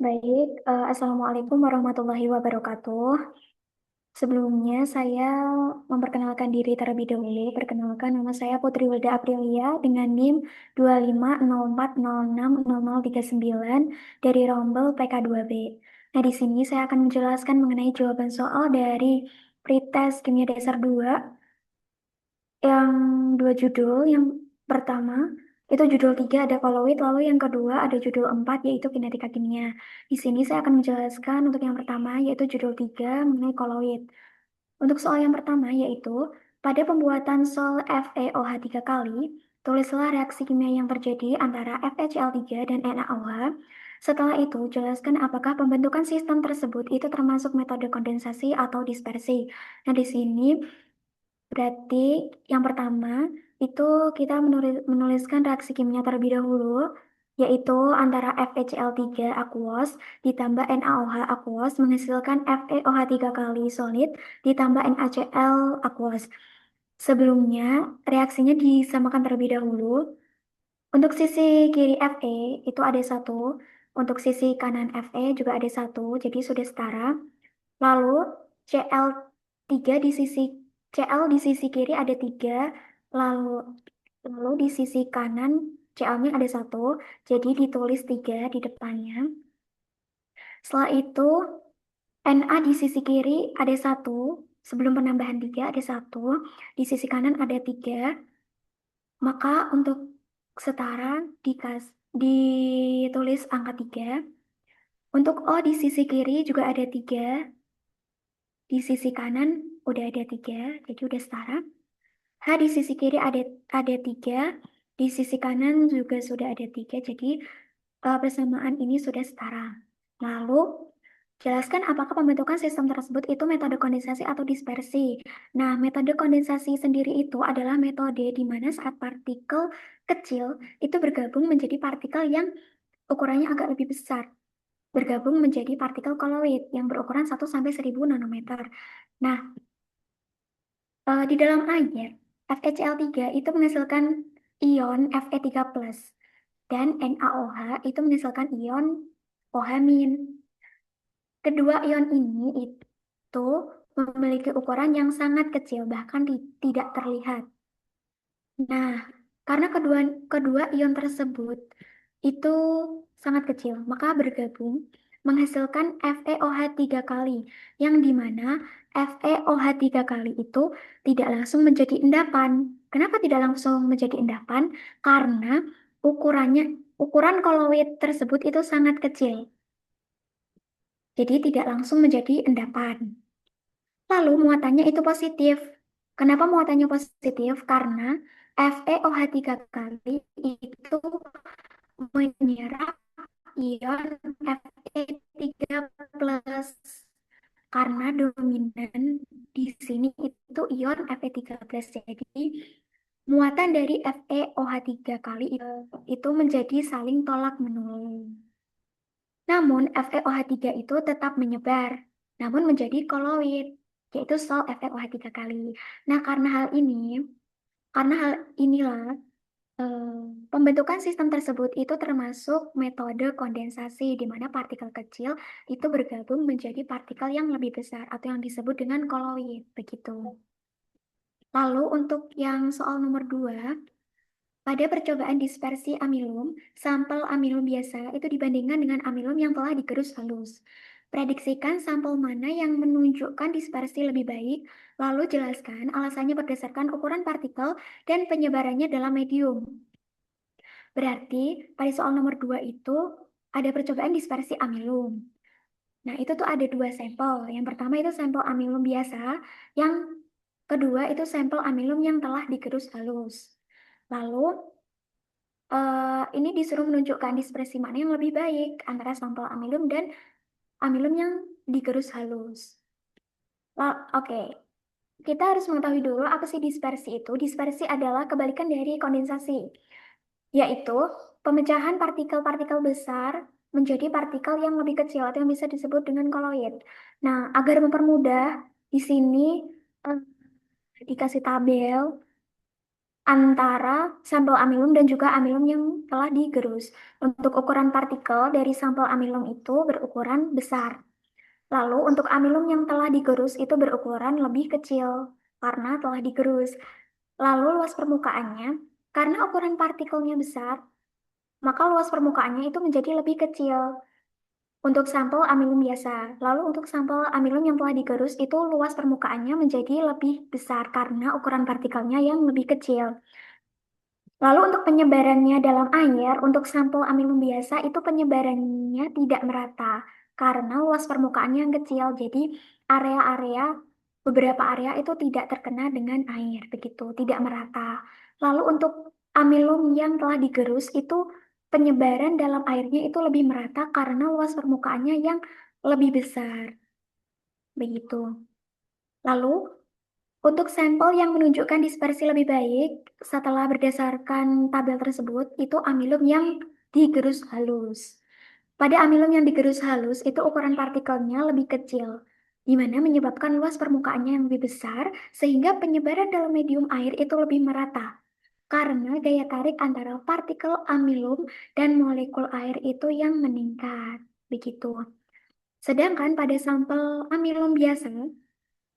Baik, Assalamualaikum warahmatullahi wabarakatuh. Sebelumnya saya memperkenalkan diri terlebih dahulu. Perkenalkan, nama saya Putri Wilda Aprilia dengan NIM 2504060039 dari Rombel PK2B. Nah, di sini saya akan menjelaskan mengenai jawaban soal dari pretest kimia dasar 2 yang dua judul. Yang pertama itu judul 3 ada koloid, lalu yang kedua ada judul 4 yaitu kinetika kimia. Di sini saya akan menjelaskan untuk yang pertama yaitu judul 3 mengenai koloid. Untuk soal yang pertama yaitu pada pembuatan sol FeOH 3 kali, tulislah reaksi kimia yang terjadi antara FeCl3 dan NaOH. Setelah itu, jelaskan apakah pembentukan sistem tersebut itu termasuk metode kondensasi atau dispersi. Nah, di sini berarti yang pertama itu kita menuliskan reaksi kimia terlebih dahulu, yaitu antara FeCl3 aquos ditambah NaOH aquos menghasilkan FeOH 3 kali solid ditambah NaCl aquos. Sebelumnya, reaksinya disamakan terlebih dahulu. Untuk sisi kiri Fe itu ada satu, untuk sisi kanan Fe juga ada satu, jadi sudah setara. Lalu Cl3 di sisi Cl di sisi kiri ada tiga, lalu lalu di sisi kanan Cl-nya ada satu, jadi ditulis tiga di depannya. Setelah itu Na di sisi kiri ada satu, sebelum penambahan tiga ada satu, di sisi kanan ada tiga, maka untuk setara ditulis angka tiga. Untuk O di sisi kiri juga ada tiga, di sisi kanan udah ada tiga, jadi udah setara. H di sisi kiri ada tiga, di sisi kanan juga sudah ada tiga, jadi persamaan ini sudah setara. Lalu, jelaskan apakah pembentukan sistem tersebut itu metode kondensasi atau dispersi. Nah, metode kondensasi sendiri itu adalah metode di mana saat partikel kecil itu bergabung menjadi partikel yang ukurannya agak lebih besar. Bergabung menjadi partikel koloid yang berukuran 1 sampai 1000 nanometer. Nah, di dalam air, FeCl3 itu menghasilkan ion Fe3+, dan NaOH itu menghasilkan ion OH-. Kedua ion ini itu memiliki ukuran yang sangat kecil, bahkan tidak terlihat. Nah, karena kedua kedua ion tersebut itu sangat kecil, maka bergabung menghasilkan FeOH 3 kali, yang dimana FeOH 3 kali itu tidak langsung menjadi endapan. Kenapa tidak langsung menjadi endapan? Karena ukuran koloid tersebut itu sangat kecil, jadi tidak langsung menjadi endapan. Lalu muatannya itu positif. Kenapa muatannya positif? Karena FeOH 3 kali itu menyerap ion Fe3+. Karena dominan di sini itu ion Fe3+. Jadi muatan dari FeOH 3 kali itu menjadi saling tolak menolong. Namun FeOH 3 itu tetap menyebar, namun menjadi koloid, yaitu sol FeOH 3 kali. Nah, karena hal inilah eh, pembentukan sistem tersebut itu termasuk metode kondensasi, di mana partikel kecil itu bergabung menjadi partikel yang lebih besar atau yang disebut dengan koloid, begitu. Lalu untuk yang soal nomor 2, pada percobaan dispersi amilum, sampel amilum biasa itu dibandingkan dengan amilum yang telah digerus halus. Prediksikan sampel mana yang menunjukkan dispersi lebih baik, lalu jelaskan alasannya berdasarkan ukuran partikel dan penyebarannya dalam medium. Berarti pada soal nomor 2 itu ada percobaan dispersi amilum. Nah, itu tuh ada dua sampel. Yang pertama itu sampel amilum biasa, yang kedua itu sampel amilum yang telah digerus halus. Lalu ini disuruh menunjukkan dispersi mana yang lebih baik antara sampel amilum dan amilum yang digerus halus. Oke, kita harus mengetahui dulu apa sih dispersi itu. Dispersi adalah kebalikan dari kondensasi, yaitu pemecahan partikel-partikel besar menjadi partikel yang lebih kecil atau yang bisa disebut dengan koloid. Nah, agar mempermudah, di sini eh, dikasih tabel antara sampel amilum dan juga amilum yang telah digerus. Untuk ukuran partikel dari sampel amilum itu berukuran besar. Lalu untuk amilum yang telah digerus itu berukuran lebih kecil karena telah digerus. Lalu luas permukaannya, karena ukuran partikelnya besar, maka luas permukaannya itu menjadi lebih kecil untuk sampel amilum biasa. Lalu untuk sampel amilum yang telah digerus itu luas permukaannya menjadi lebih besar karena ukuran partikelnya yang lebih kecil. Lalu untuk penyebarannya dalam air, untuk sampel amilum biasa itu penyebarannya tidak merata karena luas permukaannya yang kecil. Jadi area-area, beberapa area itu tidak terkena dengan air, begitu, tidak merata. Lalu untuk amilum yang telah digerus itu penyebaran dalam airnya itu lebih merata karena luas permukaannya yang lebih besar, begitu. Lalu untuk sampel yang menunjukkan dispersi lebih baik setelah berdasarkan tabel tersebut, itu amilum yang digerus halus. Pada amilum yang digerus halus, itu ukuran partikelnya lebih kecil, di mana menyebabkan luas permukaannya yang lebih besar, sehingga penyebaran dalam medium air itu lebih merata. Karena gaya tarik antara partikel amilum dan molekul air itu yang meningkat. Begitu. Sedangkan pada sampel amilum biasa,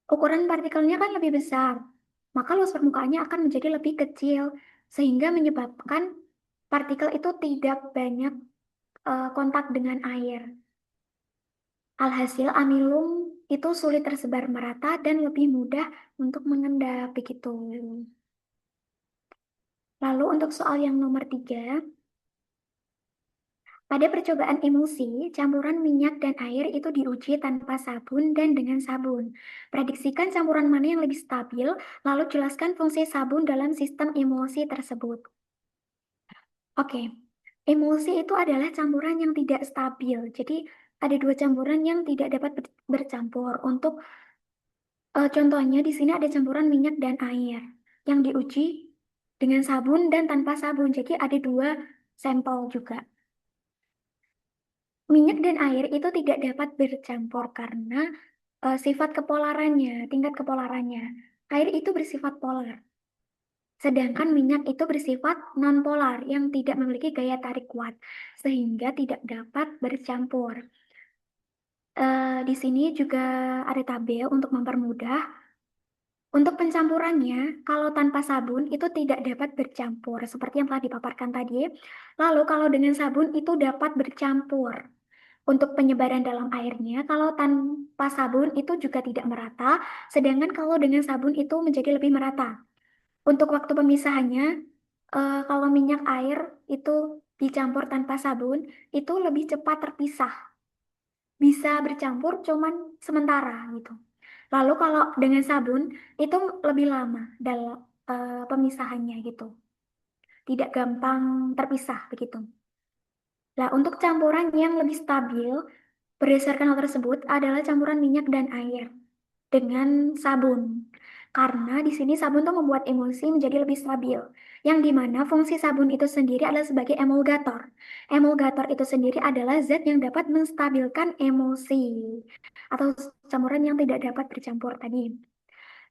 ukuran partikelnya kan lebih besar, maka luas permukaannya akan menjadi lebih kecil, sehingga menyebabkan partikel itu tidak banyak kontak dengan air. Alhasil amilum itu sulit tersebar merata dan lebih mudah untuk mengendap, begitu. Lalu untuk soal yang nomor 3, pada percobaan emulsi, campuran minyak dan air itu diuji tanpa sabun dan dengan sabun. Prediksikan campuran mana yang lebih stabil, lalu jelaskan fungsi sabun dalam sistem emulsi tersebut. Oke, emulsi itu adalah campuran yang tidak stabil. Jadi ada dua campuran yang tidak dapat bercampur. Untuk contohnya di sini ada campuran minyak dan air yang diuji dengan sabun dan tanpa sabun. Jadi ada dua sampel juga. Minyak dan air itu tidak dapat bercampur karena sifat kepolarannya, tingkat kepolarannya. Air itu bersifat polar, sedangkan minyak itu bersifat nonpolar yang tidak memiliki gaya tarik kuat, sehingga tidak dapat bercampur. Di sini juga ada tabel untuk mempermudah. Untuk pencampurannya, kalau tanpa sabun itu tidak dapat bercampur, seperti yang telah dipaparkan tadi. Lalu kalau dengan sabun itu dapat bercampur. Untuk penyebaran dalam airnya, kalau tanpa sabun itu juga tidak merata, sedangkan kalau dengan sabun itu menjadi lebih merata. Untuk waktu pemisahannya, kalau minyak air itu dicampur tanpa sabun, itu lebih cepat terpisah. Bisa bercampur cuman sementara gitu. Lalu kalau dengan sabun itu lebih lama dalam pemisahannya gitu. Tidak gampang terpisah begitu. Nah, untuk campuran yang lebih stabil berdasarkan hal tersebut adalah campuran minyak dan air dengan sabun. Karena di sini sabun tuh membuat emulsi menjadi lebih stabil. Yang dimana fungsi sabun itu sendiri adalah sebagai emulgator. Emulgator itu sendiri adalah zat yang dapat menstabilkan emulsi atau campuran yang tidak dapat bercampur tadi.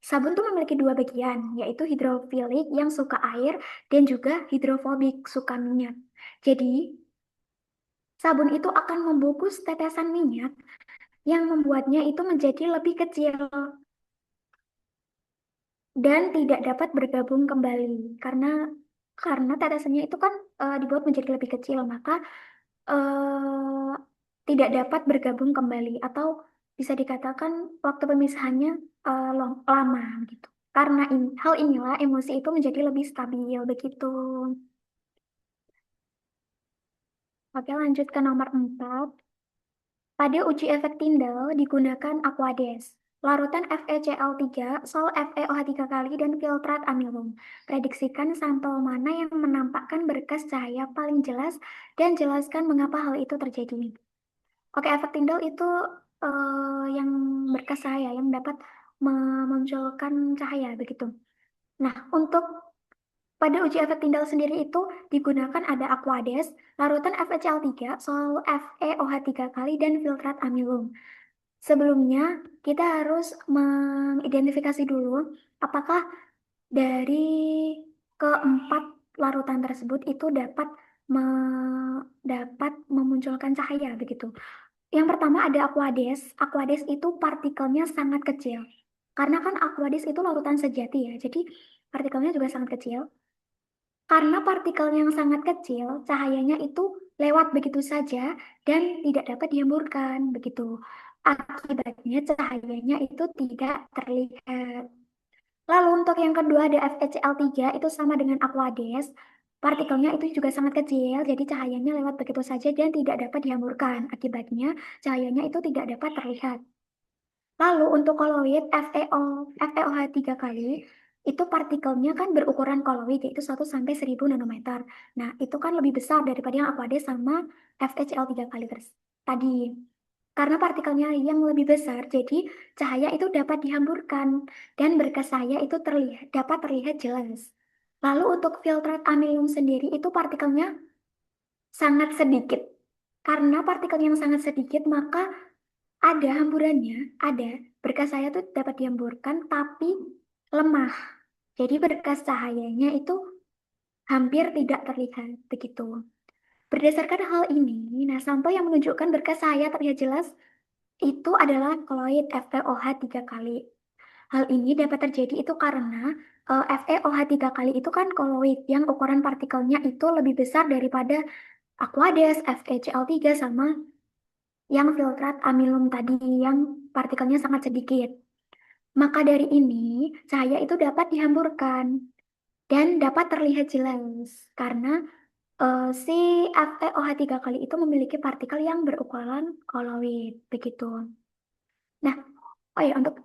Sabun tuh memiliki dua bagian, yaitu hidrofilik yang suka air dan juga hidrofobik suka minyak. Jadi, sabun itu akan membungkus tetesan minyak yang membuatnya itu menjadi lebih kecil dan tidak dapat bergabung kembali karena tetesannya itu kan dibuat menjadi lebih kecil, maka eh, tidak dapat bergabung kembali atau bisa dikatakan waktu pemisahannya lama gitu. Karena hal inilah emosi itu menjadi lebih stabil begitu. Oke, lanjut ke nomor 4. Pada uji efek Tyndall digunakan Aquades, larutan FeCl3, sol FeOH3 kali, dan filtrat amilum. Prediksikan sampel mana yang menampakkan berkas cahaya paling jelas dan jelaskan mengapa hal itu terjadi. Oke, efek Tyndall itu yang berkas cahaya, yang dapat memunculkan cahaya, begitu. Nah, untuk pada uji efek Tyndall sendiri itu digunakan ada Aquades, larutan FeCl3, sol FeOH3 kali, dan filtrat amilum. Sebelumnya, kita harus mengidentifikasi dulu apakah dari keempat larutan tersebut itu dapat memunculkan cahaya begitu. Yang pertama ada Aquades. Aquades itu partikelnya sangat kecil. Karena kan Aquades itu larutan sejati ya, jadi partikelnya juga sangat kecil. Karena partikelnya yang sangat kecil, cahayanya itu lewat begitu saja dan tidak dapat dihemburkan begitu. Akibatnya cahayanya itu tidak terlihat. Lalu untuk yang kedua ada FeCl3 itu sama dengan Aquades. Partikelnya itu juga sangat kecil, jadi cahayanya lewat begitu saja dan tidak dapat dihemburkan. Akibatnya cahayanya itu tidak dapat terlihat. Lalu untuk koloid FeOH 3 kali, itu partikelnya kan berukuran koloid, yaitu 1 sampai 1000 nanometer. Nah, itu kan lebih besar daripada yang Aquades sama FeCl 3 kali tadi. Karena partikelnya yang lebih besar, jadi cahaya itu dapat dihamburkan dan berkas cahaya itu dapat terlihat jelas. Lalu untuk filtrat amilum sendiri itu partikelnya sangat sedikit. Karena partikel yang sangat sedikit, maka ada hamburannya, ada berkas cahaya itu dapat dihamburkan tapi lemah. Jadi berkas cahayanya itu hampir tidak terlihat begitu. Berdasarkan hal ini, nah sampel yang menunjukkan berkas cahaya terlihat jelas itu adalah koloid FeOH 3 kali. Hal ini dapat terjadi itu karena FeOH 3 kali itu kan koloid yang ukuran partikelnya itu lebih besar daripada Aquades, FeCl3 sama yang filtrat amilum tadi yang partikelnya sangat sedikit. Maka dari ini, cahaya itu dapat dihamburkan dan dapat terlihat jelas karena si FeOH 3 kali itu memiliki partikel yang berukuran koloid begitu. Nah, oh ya untuk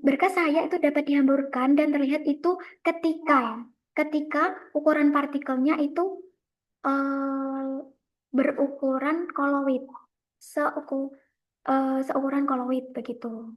berkas cahaya itu dapat dihamburkan dan terlihat itu ketika ya, ketika ukuran partikelnya itu berukuran koloid, seukuran koloid begitu.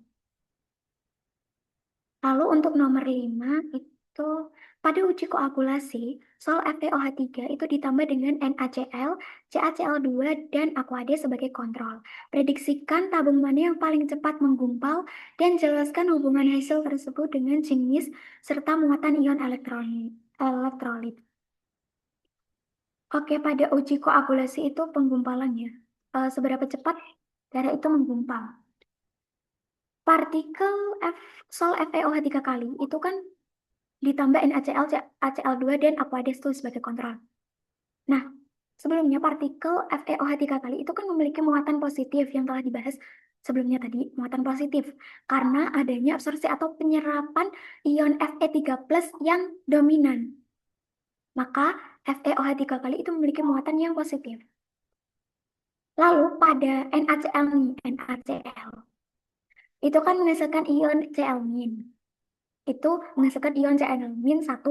Lalu untuk nomor 5 itu pada uji koagulasi, sol FeOH3 itu ditambah dengan NaCl, CaCl2, dan Aquades sebagai kontrol. Prediksikan tabung mana yang paling cepat menggumpal dan jelaskan hubungan hasil tersebut dengan jenis serta muatan ion elektrolit. Oke, pada uji koagulasi itu penggumpalannya. Seberapa cepat darah itu menggumpal. Partikel sol FeOH 3 kali itu kan ditambah NaCl, CaCl2, dan Aquades itu sebagai kontrol. Nah, sebelumnya partikel FeOH 3 kali itu kan memiliki muatan positif yang telah dibahas sebelumnya tadi, muatan positif. Karena adanya absorpsi atau penyerapan ion Fe3+ yang dominan. Maka FeOH 3 kali itu memiliki muatan yang positif. Lalu pada NaCl nih, NaCl. Itu kan menghasilkan ion Cl-. Itu menghasilkan ion Cl-1.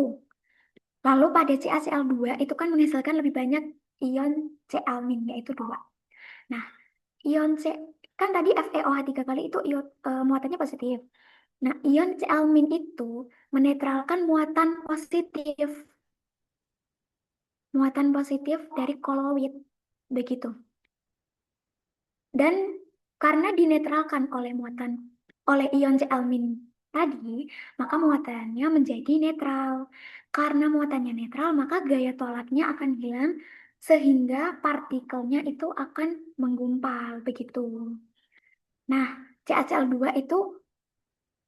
Lalu pada CaCl2 itu kan menghasilkan lebih banyak ion Cl-, yaitu 2. Nah, ion C kan tadi FeOH 3 kali itu ion, muatannya positif. Nah, ion Cl- itu menetralkan muatan positif dari koloid begitu. Dan karena dinetralkan oleh ion Cl- tadi, maka muatannya menjadi netral. Karena muatannya netral, maka gaya tolaknya akan hilang sehingga partikelnya itu akan menggumpal begitu. Nah, CaCl2 itu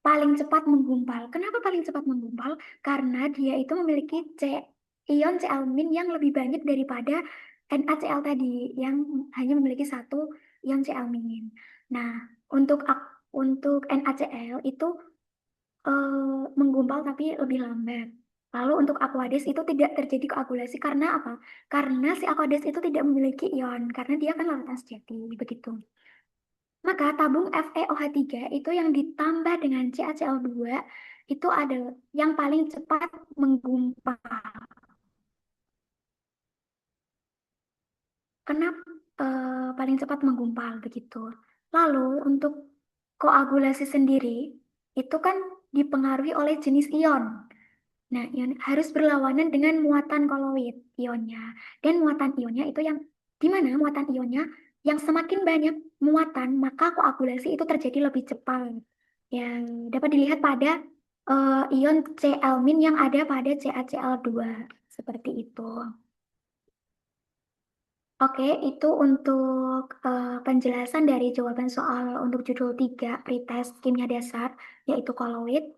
paling cepat menggumpal. Kenapa paling cepat menggumpal? Karena dia itu memiliki ion Cl- yang lebih banyak daripada NaCl tadi yang hanya memiliki 1 ion Cl-. Nah, untuk NaCl itu menggumpal tapi lebih lambat. Lalu untuk Aquades itu tidak terjadi koagulasi karena apa? Karena si Aquades itu tidak memiliki ion, karena dia kan larutan sejati, begitu. Maka tabung FeOH3 itu yang ditambah dengan CaCl2 itu adalah yang paling cepat menggumpal. Kenapa paling cepat menggumpal begitu? Lalu untuk koagulasi sendiri itu kan dipengaruhi oleh jenis ion. Nah, ion harus berlawanan dengan muatan koloid ionnya. Dan muatan ionnya itu yang di mana muatan ionnya yang semakin banyak muatan, maka koagulasi itu terjadi lebih cepat. Yang dapat dilihat pada ion Cl- yang ada pada CaCl2. Seperti itu. Oke, itu untuk penjelasan dari jawaban soal untuk judul 3 pretest kimia dasar, yaitu koloid.